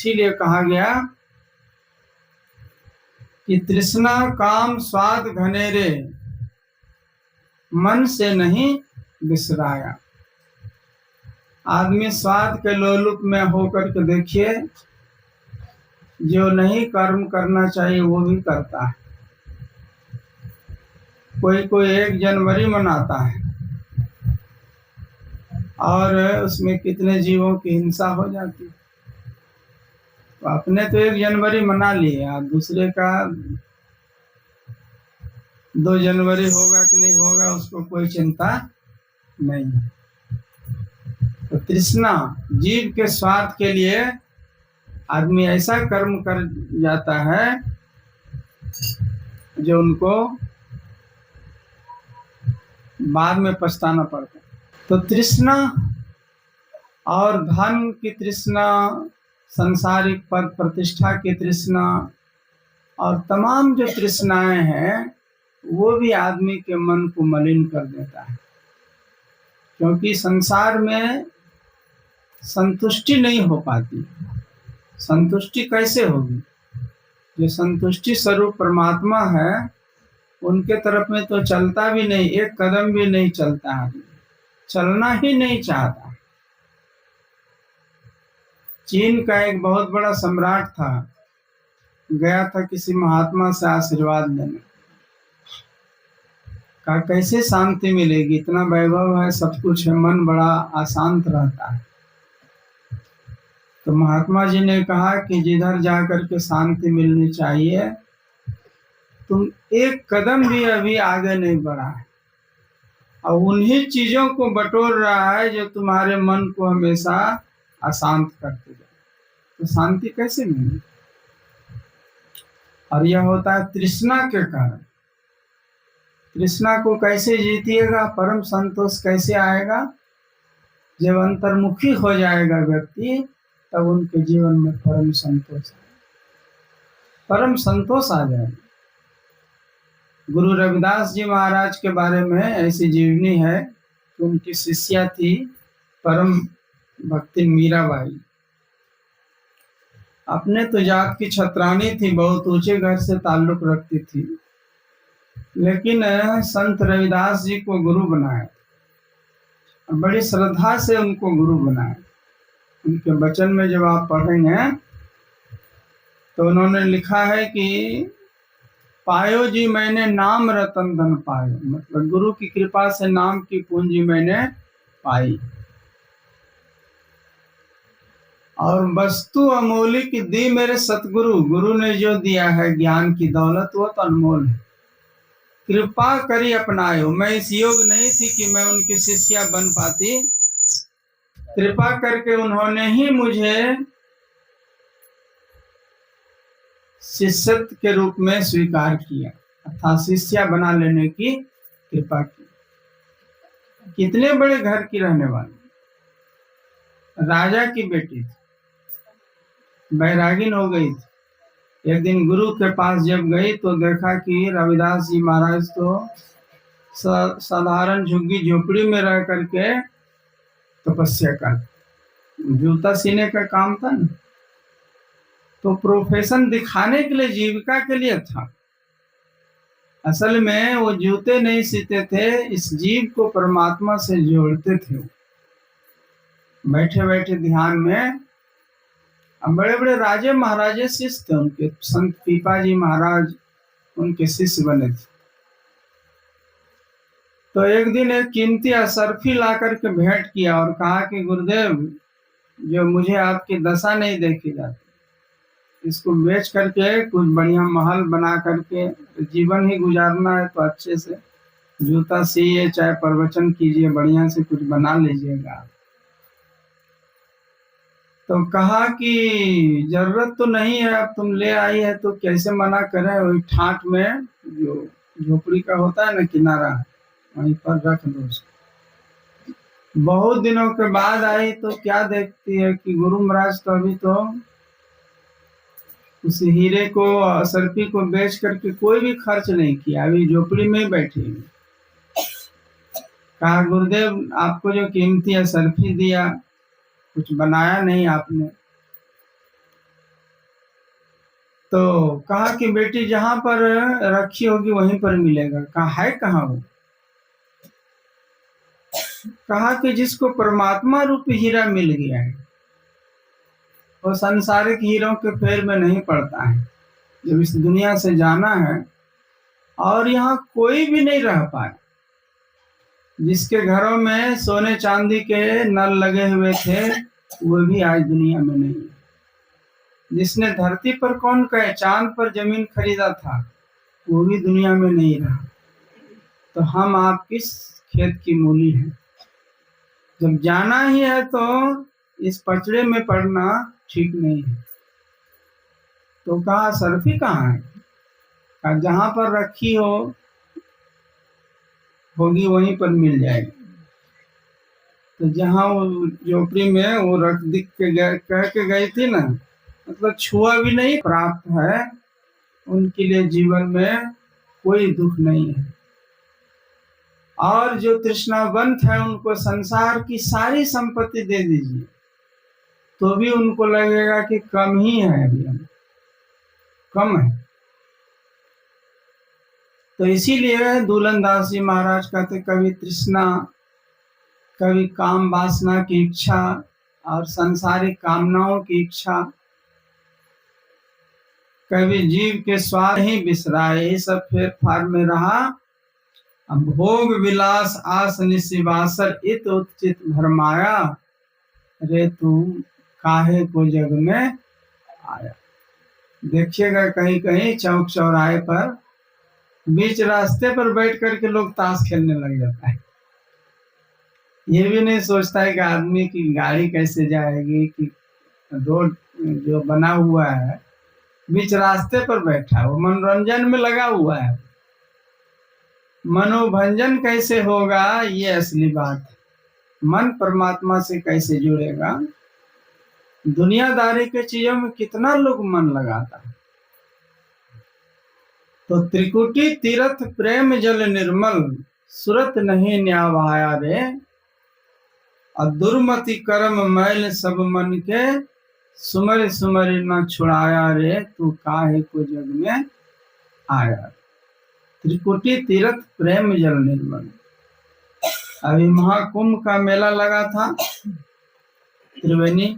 इसीलिए कहा गया कि तृष्णा काम स्वाद घनेरे, मन से नहीं बिसराया। आदमी स्वाद के लोलुप में होकर के देखिए, जो नहीं कर्म करना चाहिए वो भी करता है। कोई कोई 1 जनवरी मनाता है और उसमें कितने जीवों की हिंसा हो जाती है। तो अपने तो 1 जनवरी मना लिए, और दूसरे का 2 जनवरी होगा कि नहीं होगा उसको कोई चिंता नहीं है। तो तृष्णा, जीव के स्वार्थ के लिए आदमी ऐसा कर्म कर जाता है जो उनको बाद में पछताना पड़ता है। तो तृष्णा और धन की तृष्णा, संसारिक पद प्रतिष्ठा की तृष्णा और तमाम जो तृष्णाएं हैं वो भी आदमी के मन को मलिन कर देता है। क्योंकि संसार में संतुष्टि नहीं हो पाती। संतुष्टि कैसे होगी? जो संतुष्टि स्वरूप परमात्मा है उनके तरफ में तो चलता भी नहीं, 1 कदम भी नहीं चलता है, चलना ही नहीं चाहता। चीन का एक बहुत बड़ा सम्राट था, गया था किसी महात्मा से आशीर्वाद लेने। कहा कैसे शांति मिलेगी, इतना वैभव है, सब कुछ है, मन बड़ा अशांत रहता है। तो महात्मा जी ने कहा कि जिधर जाकर के शांति मिलनी चाहिए, तुम 1 कदम भी अभी आगे नहीं बढ़ा है, और उन्हीं चीजों को बटोर रहा है जो तुम्हारे मन को हमेशा अशांत करते जाए। तो शांति कैसे मिलेगी? और यह होता है तृष्णा के कारण। तृष्णा को कैसे जीतिएगा, परम संतोष कैसे आएगा? जब अंतर्मुखी हो जाएगा व्यक्ति, तब उनके जीवन में परम संतोष आ जाएगा। गुरु रविदास जी महाराज के बारे में ऐसी जीवनी है कि उनकी शिष्या थी परम भक्ति मीराबाई। अपने तो जात की छत्रानी थी, बहुत ऊंचे घर से ताल्लुक रखती थी, लेकिन संत रविदास जी को गुरु बनाया, बड़ी श्रद्धा से उनको गुरु बनाया। उनके वचन में जब आप पढ़ेंगे तो उन्होंने लिखा है कि पायो जी मैंने नाम रतन धन पायो, मतलब गुरु की कृपा से नाम की पूंजी मैंने पाई, और वस्तु अमूलिक दी मेरे सतगुरु। गुरु ने जो दिया है ज्ञान की दौलत वो तो अनमोल है। कृपा करी अपनायो, मैं इस योग नहीं थी कि मैं उनकी शिष्या बन पाती, कृपा करके उन्होंने ही मुझे शिष्यत्व के रूप में स्वीकार किया, अर्थात शिष्या बना लेने की कृपा की। कितने बड़े घर की रहने वाली, राजा की बेटी थी, बैरागिन हो गई थी। एक दिन गुरु के पास जब गई तो देखा कि रविदास जी महाराज तो साधारण झुग्गी झोपड़ी में रह करके तपस्या कर, जूता सीने का काम था ना, तो प्रोफेशन दिखाने के लिए, जीविका के लिए था। असल में वो जूते नहीं सीते थे, इस जीव को परमात्मा से जोड़ते थे। बैठे बैठे ध्यान में, बड़े बड़े राजे महाराजे शिष्य थे उनके, संत पीपाजी महाराज उनके शिष्य बने थे। तो एक दिन एक कीमती असरफी ला करके भेंट किया और कहा कि गुरुदेव, जो मुझे आपकी दशा नहीं देखी जाती, इसको बेच करके कुछ बढ़िया महल बना करके जीवन ही गुजारना है, तो अच्छे से जूता सिए, चाहे प्रवचन कीजिए, बढ़िया से कुछ बना लीजिएगा। तो कहा कि जरूरत तो नहीं है, अब तुम ले आई है तो कैसे मना करें। वही ठाट में जो झोपड़ी का होता है ना किनारा, वहीं पर रख दो उसको। बहुत दिनों के बाद आई तो क्या देखती है कि गुरु महाराज तो अभी तो उस हीरे को, असरफी को बेच करके कोई भी खर्च नहीं किया, अभी झोपड़ी में ही बैठी। कहा गुरुदेव, आपको जो कीमती असरफी दिया कुछ बनाया नहीं आपने। तो कहा कि बेटी जहां पर रखी होगी वहीं पर मिलेगा। कहा है कहाँ वो? कहा कि जिसको परमात्मा रूप हीरा मिल गया है वो सांसारिक हीरों के फेर में नहीं पड़ता है। जब इस दुनिया से जाना है और यहाँ कोई भी नहीं रह पाए, जिसके घरों में सोने चांदी के नल लगे हुए थे वो भी आज दुनिया में नहीं है। जिसने धरती पर कौन कहे चांद पर जमीन खरीदा था वो भी दुनिया में नहीं रहा। तो हम आप किस खेत की मूली हैं? जब जाना ही है तो इस पचड़े में पड़ना ठीक नहीं है। तो कहा सर्फी कहाँ है? कहा जहां पर रखी होगी वहीं पर मिल जाएगी। तो जहां वो झोपड़ी में वो रख दिख के कह के गई थी ना, मतलब छुआ भी नहीं, प्राप्त है, उनके लिए जीवन में कोई दुख नहीं है। और जो तृष्णावंत है उनको संसार की सारी संपत्ति दे दीजिए तो भी उनको लगेगा कि कम ही है, अभी हम कम है। तो इसीलिए दूलनदास जी महाराज कहते कभी तृष्णा, कभी काम वासना की इच्छा और सांसारिक कामनाओं की इच्छा, कभी जीव के स्वाद ही बिसराए, ये सब फेर फार में रहा। अब भोग विलास आस निशिवासर इत उचित भरमाया, रे तू काहे को जग में आया। देखिएगा कहीं कहीं चौक चौराहे पर बीच रास्ते पर बैठ करके लोग ताश खेलने लग जाता है। ये भी नहीं सोचता है कि आदमी की गाड़ी कैसे जाएगी, कि रोड जो बना हुआ है बीच रास्ते पर बैठा है वो मनोरंजन में लगा हुआ है। मनोभंजन कैसे होगा ये असली बात है। मन परमात्मा से कैसे जुड़ेगा? दुनियादारी के चीजों में कितना लोग मन लगाता है। तो त्रिकुटी तीर्थ प्रेम जल निर्मल, सुरत नहीं न्यावाया रे, और दुर्मति कर्म मैल सब मन के, सुमर सुमर न छुड़ाया रे, तू काहे को जग में आया। त्रिकुटी तीर्थ प्रेम जल निर्मल। अभी महाकुंभ का मेला लगा था त्रिवेणी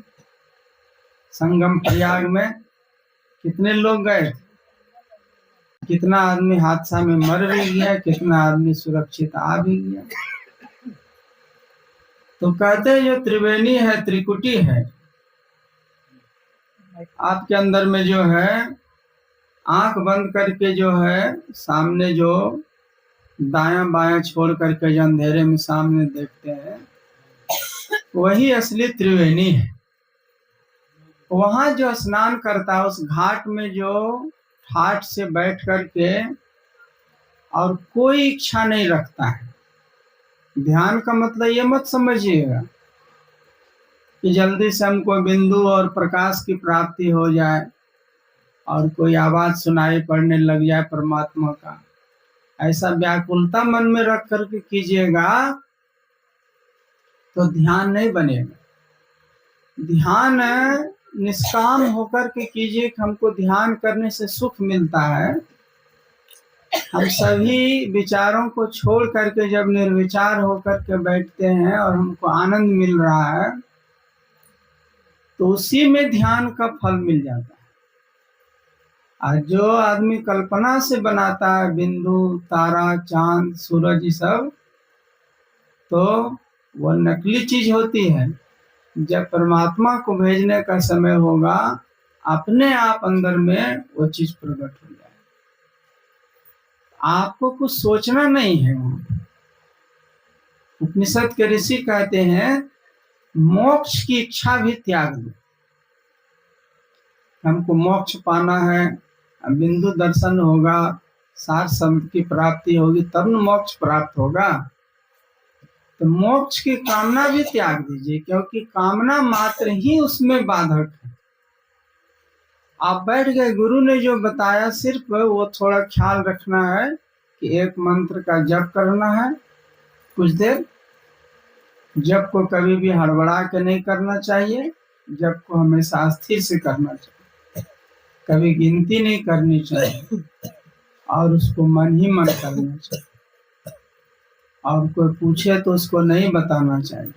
संगम प्रयाग में, कितने लोग गए? कितना आदमी हादसा में मर भी गया, कितना आदमी सुरक्षित आ भी गया। तो कहते हैं जो त्रिवेणी है, त्रिकुटी है, आपके अंदर में जो है, आंख बंद करके जो है सामने जो दायां बायां छोड़ करके जो अंधेरे में सामने देखते हैं वही असली त्रिवेणी है। वहां जो स्नान करता है उस घाट में जो ठाठ से बैठ करके और कोई इच्छा नहीं रखता है। ध्यान का मतलब ये मत समझिएगा कि जल्दी से हमको बिंदु और प्रकाश की प्राप्ति हो जाए और कोई आवाज सुनाई पड़ने लग जाए परमात्मा का। ऐसा व्याकुलता मन में रख करके कीजिएगा तो ध्यान नहीं बनेगा। ध्यान निष्काम होकर के कीजिए कि हमको ध्यान करने से सुख मिलता है। हम सभी विचारों को छोड़ करके जब निर्विचार होकर के बैठते हैं और हमको आनंद मिल रहा है तो उसी में ध्यान का फल मिल जाता है। और जो आदमी कल्पना से बनाता है बिंदु, तारा, चांद, सूरज, ये सब, तो वो नकली चीज होती है। जब परमात्मा को भेजने का समय होगा अपने आप अंदर में वो चीज प्रकट हो जाए। आपको कुछ सोचना नहीं है। वहां उपनिषद के ऋषि कहते हैं मोक्ष की इच्छा भी त्याग दो। हमको मोक्ष पाना है, बिंदु दर्शन होगा, सार शब्द की प्राप्ति होगी तब न मोक्ष प्राप्त होगा। तो मोक्ष की कामना भी त्याग दीजिए क्योंकि कामना मात्र ही उसमें बाधक है। आप बैठ गए, गुरु ने जो बताया सिर्फ वो थोड़ा ख्याल रखना है कि एक मंत्र का जप करना है कुछ देर। जप को कभी भी हड़बड़ा के नहीं करना चाहिए, जप को हमेशा स्थिर से करना चाहिए। कभी गिनती नहीं करनी चाहिए और उसको मन ही मन करना चाहिए, और कोई पूछे तो उसको नहीं बताना चाहिए।